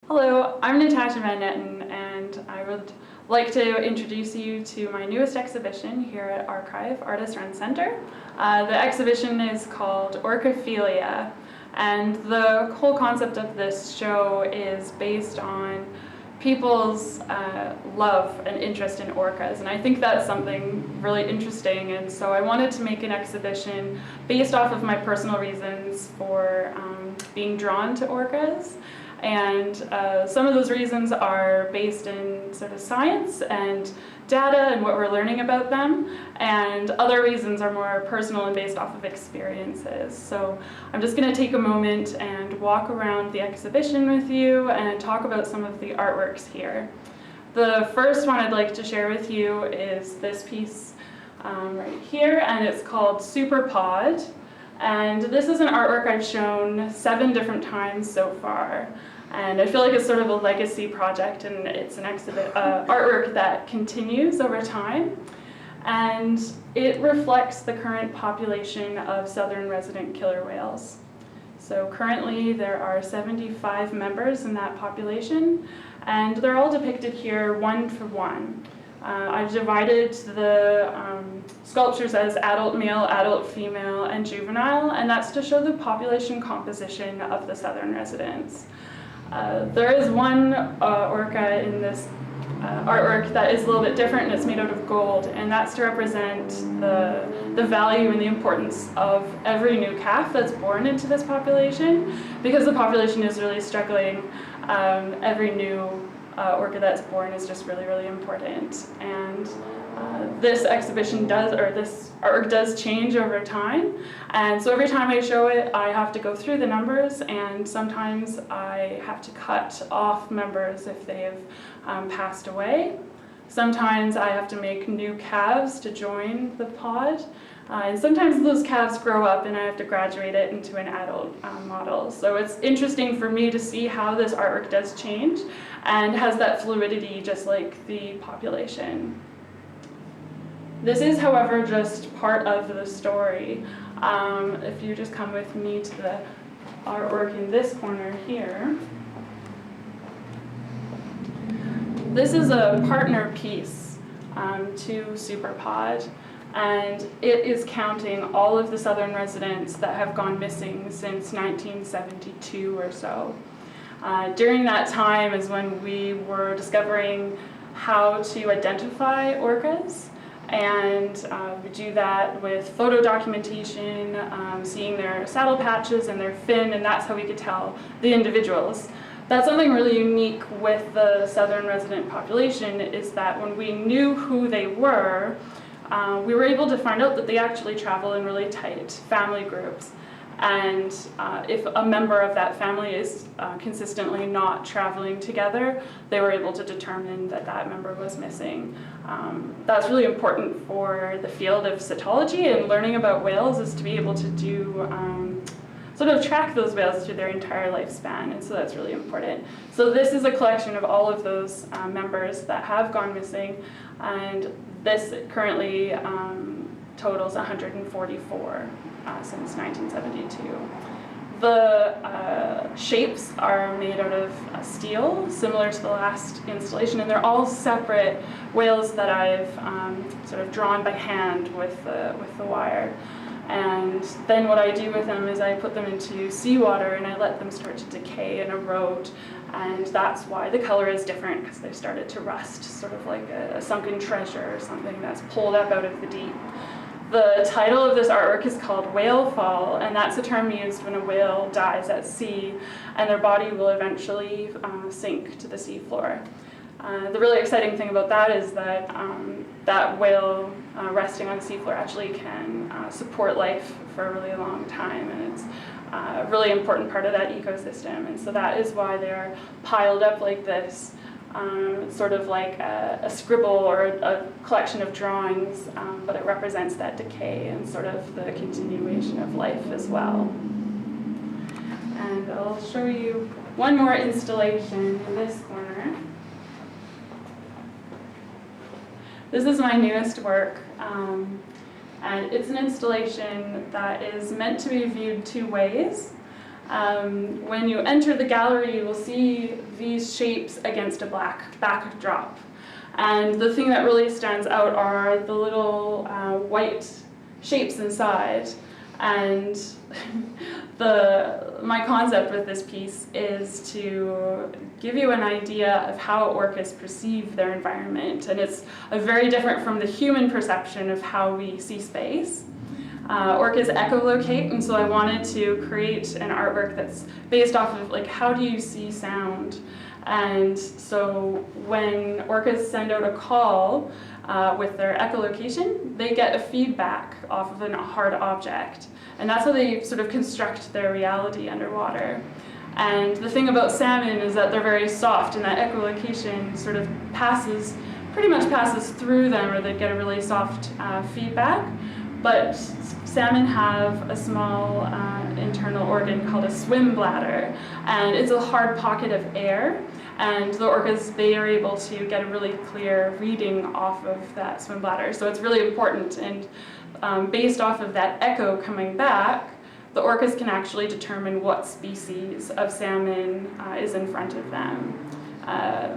Hello, I'm Natasha van Netten, and I would like to introduce you to my newest exhibition here at arc.hive, Artist Run Center. The exhibition is called Orcaphilia, and the whole concept of this show is based on people's love and interest in orcas, and I think that's something really interesting, and so I wanted to make an exhibition based off of my personal reasons for being drawn to orcas. And some of those reasons are based in sort of science and data and what we're learning about them, and other reasons are more personal and based off of experiences. So I'm just going to take a moment and walk around the exhibition with you and talk about some of the artworks here. The first one I'd like to share with you is this piece right here, and it's called Super Pod. And this is an artwork I've shown 7 different times so far. And I feel like it's sort of a legacy project, and it's an artwork that continues over time. And it reflects the current population of southern resident killer whales. So currently there are 75 members in that population, and they're all depicted here one for one. I've divided the sculptures as adult male, adult female, and juvenile, and that's to show the population composition of the southern residents. There is one orca in this artwork that is a little bit different, and it's made out of gold, and that's to represent the value and the importance of every new calf that's born into this population. Because the population is really struggling, every new orca that's born is just really, really important. And this exhibition does, or this artwork does change over time. And so every time I show it, I have to go through the numbers, and sometimes I have to cut off members if they have passed away. Sometimes I have to make new calves to join the pod. And sometimes those calves grow up and I have to graduate it into an adult model. So it's interesting for me to see how this artwork does change and has that fluidity just like the population. This is, however, just part of the story. If you just come with me to the artwork in this corner here. This is a partner piece to Superpod. And it is counting all of the southern residents that have gone missing since 1972 or so. During that time is when we were discovering how to identify orcas, and we do that with photo documentation, seeing their saddle patches and their fin, and that's how we could tell the individuals. That's something really unique with the southern resident population, is that when we knew who they were, we were able to find out that they actually travel in really tight family groups. And if a member of that family is consistently not traveling together, they were able to determine that that member was missing. That's really important for the field of cetology, and learning about whales is to be able to do sort of track those whales through their entire lifespan, and so that's really important. So this is a collection of all of those members that have gone missing, and this currently totals 144 since 1972. The shapes are made out of steel, similar to the last installation, and they're all separate whales that I've sort of drawn by hand with the wire. And then what I do with them is I put them into seawater and I let them start to decay and erode. And that's why the color is different, because they've started to rust, sort of like a sunken treasure or something that's pulled up out of the deep. The title of this artwork is called Whale Fall, and that's a term used when a whale dies at sea and their body will eventually sink to the seafloor. The really exciting thing about that is that that whale resting on the seafloor actually can support life for a really long time, and it's a really important part of that ecosystem. And so that is why they're piled up like this, sort of like a scribble or a collection of drawings, but it represents that decay and sort of the continuation of life as well. And I'll show you one more installation in this corner. This is my newest work, and it's an installation that is meant to be viewed 2 ways. When you enter the gallery, you will see these shapes against a black backdrop. And the thing that really stands out are the little white shapes inside. And my concept with this piece is to give you an idea of how orcas perceive their environment. And it's very different from the human perception of how we see space. Orcas echolocate, and so I wanted to create an artwork that's based off of like, how do you see sound? And so when orcas send out a call with their echolocation, they get a feedback off of a hard object. And that's how they sort of construct their reality underwater. And the thing about salmon is that they're very soft, and that echolocation sort of pretty much passes through them, or they get a really soft feedback. But salmon have a small internal organ called a swim bladder, and it's a hard pocket of air. And the orcas, they are able to get a really clear reading off of that swim bladder. So it's really important, and based off of that echo coming back, the orcas can actually determine what species of salmon is in front of them.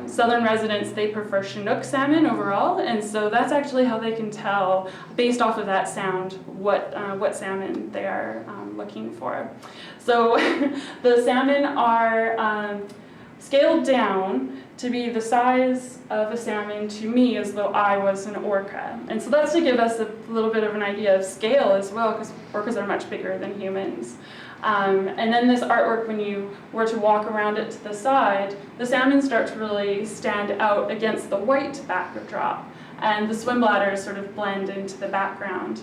Southern residents, they prefer Chinook salmon overall, and so that's actually how they can tell, based off of that sound, what salmon they are looking for. So the salmon are scaled down to be the size of a salmon to me as though I was an orca. And so that's to give us a little bit of an idea of scale as well, because orcas are much bigger than humans. And then this artwork, when you were to walk around it to the side, the salmon start to really stand out against the white backdrop, and the swim bladders sort of blend into the background.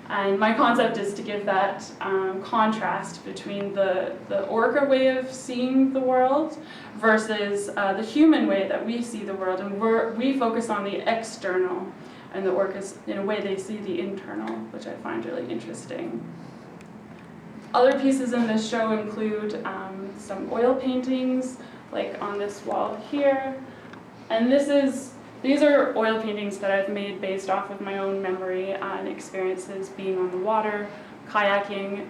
And my concept is to give that contrast between the orca way of seeing the world versus the human way that we see the world. And we focus on the external, and the orcas, in a way, they see the internal, which I find really interesting. Other pieces in this show include some oil paintings, like on this wall here. And these are oil paintings that I've made based off of my own memory and experiences being on the water, kayaking,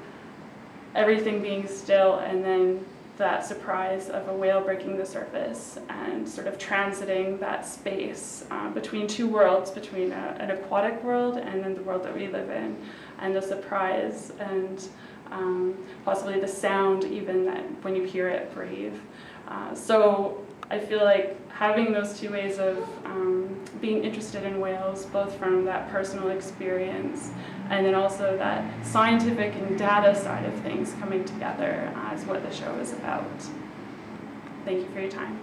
everything being still, and then that surprise of a whale breaking the surface and sort of transiting that space between two worlds, between an aquatic world and then the world that we live in, and the surprise and possibly the sound even that when you hear it breathe. So I feel like having those two ways of being interested in whales, both from that personal experience and then also that scientific and data side of things coming together is what the show is about. Thank you for your time.